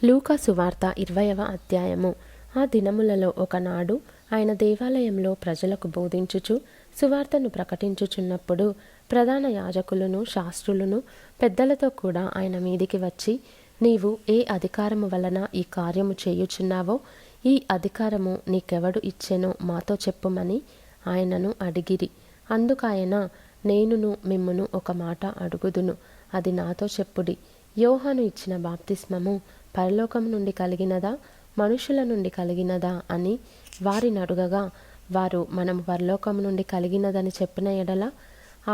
లూకా సువార్త 20వ అధ్యాయము. ఆ దినములలో ఒకనాడు ఆయన దేవాలయంలో ప్రజలకు బోధించుచు సువార్తను ప్రకటించుచున్నప్పుడు ప్రధాన యాజకులను శాస్త్రులను పెద్దలతో కూడా ఆయన మీదికి వచ్చి, నీవు ఏ అధికారము వలన ఈ కార్యము చేయుచున్నావో, ఈ అధికారము నీకెవడు ఇచ్చెనో మాతో చెప్పుమని ఆయనను అడిగిరి. అందుకాయన, నేనును మిమ్మును ఒక మాట అడుగుదును, అది నాతో చెప్పుడి. యోహాను ఇచ్చిన బాప్తిస్మము పరలోకం నుండి కలిగినదా, మనుషుల నుండి కలిగినదా అని వారిని అడుగగా, వారు మనము పరలోకం నుండి కలిగినదని చెప్పిన ఎడల,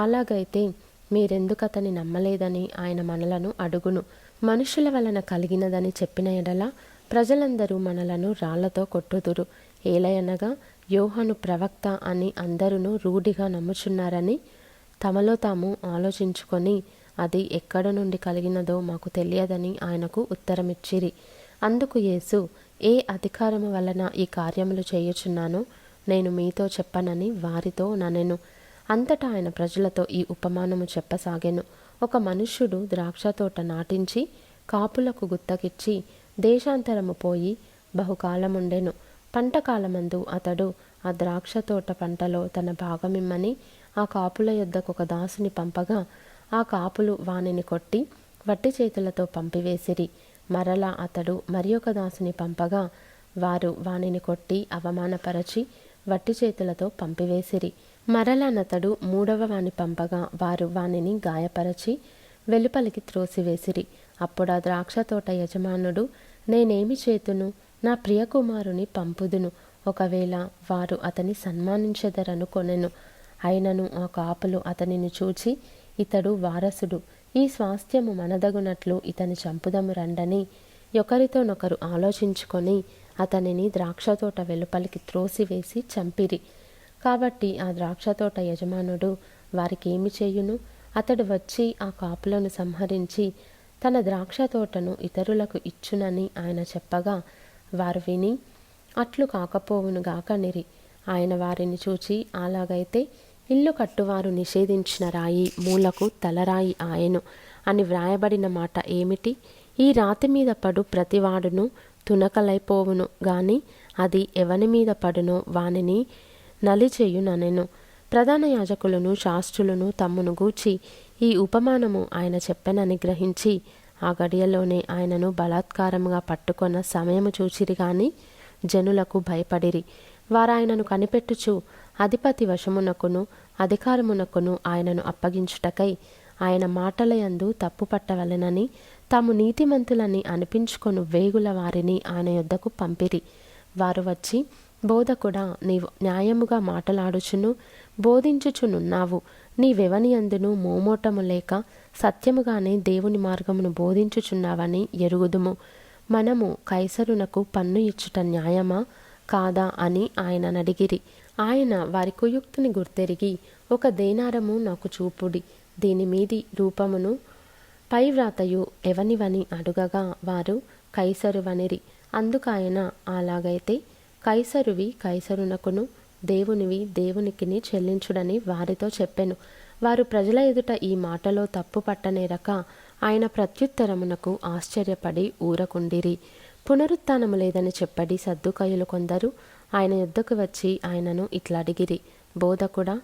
అలాగైతే మీరెందుకు అతని నమ్మలేదని ఆయన మనలను అడుగును. మనుషుల వలన కలిగినదని చెప్పిన ఎడల ప్రజలందరూ మనలను రాళ్లతో కొట్టుదురు. ఏలయనగా యోహాను ప్రవక్త అని అందరూ రూఢిగా నమ్ముచున్నారని తమలో తాము ఆలోచించుకొని, అది ఎక్కడ నుండి కలిగినదో మాకు తెలియదని ఆయనకు ఉత్తరమిచ్చిరి. అందుకు యేసు, ఏ అధికారము వలన ఈ కార్యములు చేయుచున్నానో నేను మీతో చెప్పనని వారితో ననెను. అంతటా ఆయన ప్రజలతో ఈ ఉపమానము చెప్పసాగెను. ఒక మనుష్యుడు ద్రాక్షతోట నాటించి కాపులకు గుత్తకిచ్చి దేశాంతరము పోయి బహుకాలముండెను. పంటకాలమందు అతడు ఆ ద్రాక్షతోట పంటలో తన భాగమిమ్మని ఆ కాపుల యొద్దకు ఒక దాసుని పంపగా, ఆ కాపులు వానిని కొట్టి వట్టి చేతులతో పంపివేసిరి. మరలా అతడు మరి ఒక దాసుని పంపగా, వారు వానిని కొట్టి అవమానపరచి వట్టి చేతులతో పంపివేసిరి. మరలానతడు మూడవ వాని పంపగా, వారు వానిని గాయపరచి వెలుపలికి త్రోసివేసిరి. అప్పుడు ఆ ద్రాక్ష తోట యజమానుడు, నేనేమి చేతును, నా ప్రియకుమారుని పంపుదును, ఒకవేళ వారు అతని సన్మానించెదరనుకొనెను. అయినను ఆ కాపులు అతనిని చూచి, ఇతడు వారసుడు, ఈ స్వాస్థ్యము మనదగునట్లు ఇతని చంపుదము రండని ఒకరితోనొకరు ఆలోచించుకొని అతనిని ద్రాక్షతోట వెలుపలికి త్రోసివేసి చంపిరి. కాబట్టి ఆ ద్రాక్షతోట యజమానుడు వారికి ఏమి చేయును? అతడు వచ్చి ఆ కాపులను సంహరించి తన ద్రాక్ష తోటను ఇతరులకు ఇచ్చునని ఆయన చెప్పగా, వారు విని అట్లు కాకపోవును గాకనిరి. ఆయన వారిని చూచి, అలాగైతే ఇల్లు కట్టువారు నిషేధించిన రాయి మూలకు తలరాయి ఆయను అని వ్రాయబడిన మాట ఏమిటి? ఈ రాతి మీద పడు ప్రతివాడును తునకలైపోవును గాని అది ఎవని మీద పడునో వానిని నలిచేయుననెను. ప్రధాన యాజకులను శాస్త్రులను తమ్మును గూర్చి ఈ ఉపమానము ఆయన చెప్పెనని గ్రహించి ఆ గడియలోనే ఆయనను బలాత్కారముగా పట్టుకొన్న సమయము చూచిరి గాని జనులకు భయపడిరి. వారాయనను కనిపెట్టుచు అధిపతి వశమునకును అధికారమునకును ఆయనను అప్పగించుటకై ఆయన మాటలయందు తప్పు పట్టవలెనని తాము నీతిమంతులని అనిపించుకొను వేగుల వారిని ఆయన యొద్దకు పంపిరి. వారు వచ్చి, బోధకుడా, నీవు న్యాయముగా మాటలాడుచును బోధించుచునున్నావు. నీవెవని అందును మోమోటము లేక సత్యముగానే దేవుని మార్గమును బోధించుచున్నావని ఎరుగుదుము. మనము కైసరునకు పన్ను ఇచ్చుట న్యాయమా కాదా అని ఆయన నడిగిరి. ఆయన వారి కుయుక్తిని గుర్తెరిగి, ఒక దేనారము నాకు చూపుడి, దీని మీది రూపమును పైవ్రాతయు ఎవనివని అడుగగా వారు కైసరువనిరి. అందుకాయన, అలాగైతే కైసరువి కైసరునకును దేవునివి దేవునికిని చెల్లించుడని వారితో చెప్పెను. వారు ప్రజల ఎదుట ఈ మాటలో తప్పు పట్టనేరక ఆయన ప్రత్యుత్తరమునకు ఆశ్చర్యపడి ఊరకుండిరి. పునరుత్థానము లేదని చెప్పడి సద్దుకయ్యులు కొందరు ఆయన యొద్దకు వచ్చి ఆయనను ఇట్లా అడిగిరి, బోధకుడా,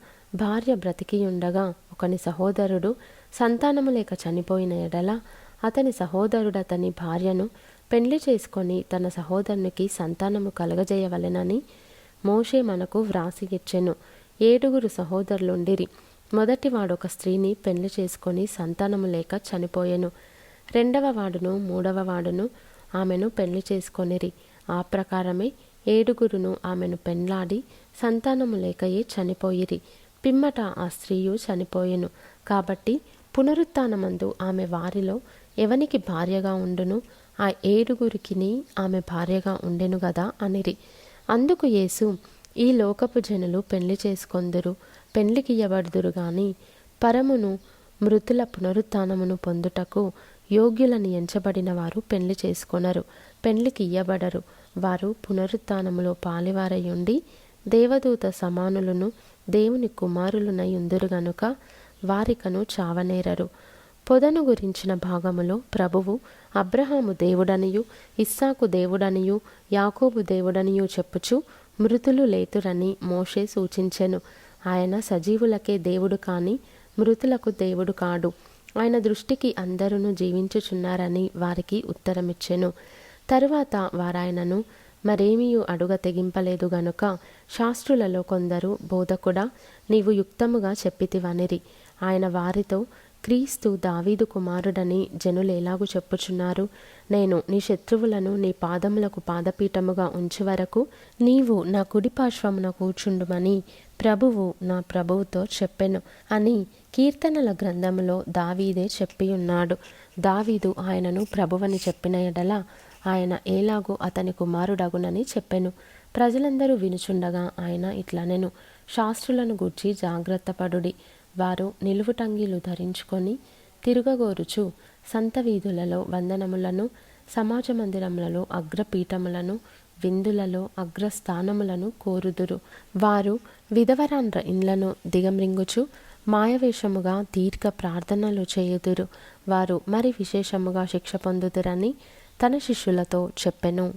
భార్య బ్రతికియుండగా ఒకని సహోదరుడు సంతానము లేక చనిపోయిన ఎడల అతని సహోదరుడు అతని భార్యను పెండ్లి చేసుకొని తన సహోదరునికి సంతానము కలగజేయవలెనని మోషే మనకు వ్రాసి ఇచ్చెను. 7 సహోదరులుండిరి. మొదటివాడు ఒక స్త్రీని పెండ్లి చేసుకొని సంతానము లేక చనిపోయెను. 2వ వాడును 3వ వాడును ఆమెను పెండ్లి చేసుకొనిరి. ఆ ప్రకారమే 7 ఆమెను పెండ్లాడి సంతానము లేకయే చనిపోయిరి. పిమ్మట ఆ స్త్రీయు చనిపోయెను. కాబట్టి పునరుత్థానమందు ఆమె వారిలో ఎవనికి భార్యగా ఉండును? ఆ 7 ఆమె భార్యగా ఉండెను గదా అనిరి. అందుకు యేసు, ఈ లోకపు జనులు పెండ్లి చేసుకొందురు, పెండ్లికియ్యబడుదురు గాని పరమును మృతుల పునరుత్థానమును పొందుటకు యోగ్యులని ఎంచబడిన వారు పెండ్లి చేసుకొనరు, పెండ్లికి ఇయ్యబడరు. వారు పునరుత్థానములో పాలివారయుండి దేవదూత సమానులను దేవుని కుమారులునై ఉందురు గనుక వారికను చావనేరరు. పొదను గురించిన భాగములో ప్రభువు అబ్రహాము దేవుడనియు ఇస్సాకు దేవుడనియు యాకోబు దేవుడనియు చెప్పుచు మృతులు లేతురని మోషే సూచించెను. ఆయన సజీవులకే దేవుడు కాని మృతులకు దేవుడు కాడు. ఆయన దృష్టికి అందరూ జీవించుచున్నారని వారికి ఉత్తరమిచ్చెను. తరువాత వారాయనను మరేమీయు అడుగ తెగింపలేదు గనుక శాస్త్రులలో కొందరు, బోధకుడా, నీవు యుక్తముగా చెప్పితివనిరి. ఆయన వారితో, క్రీస్తు దావీదు కుమారుడని జనులేలాగు చెప్పుచున్నారు. నేను నీ శత్రువులను నీ పాదములకు పాదపీఠముగా ఉంచు వరకు నీవు నా కుడిపార్శ్వమున కూర్చుండుమని ప్రభువు నా ప్రభువుతో చెప్పెను అని కీర్తనల గ్రంథములో దావీదే చెప్పియున్నాడు. దావీదు ఆయనను ప్రభువని చెప్పిన ఎడల ఆయన ఏలాగూ అతని కుమారుడగునని చెప్పెను. ప్రజలందరూ వినుచుండగా ఆయన ఇట్లనెను, శాస్త్రులను గూర్చి జాగ్రత్తపడుడి. వారు నిలువుటంగీలు ధరించుకొని తిరుగగోరుచు సంత వీధులలో వందనములను, సమాజ మందిరములలో అగ్రపీఠములను, విందులలో అగ్రస్థానములను కోరుదురు. వారు విధవరాండ్ర ఇండ్లను దిగమ్రింగుచు మాయవేషముగా దీర్ఘ ప్రార్థనలు చేయుదురు. వారు మరి విశేషముగా శిక్ష పొందుదురని తన శిష్యులతో చెప్పెను.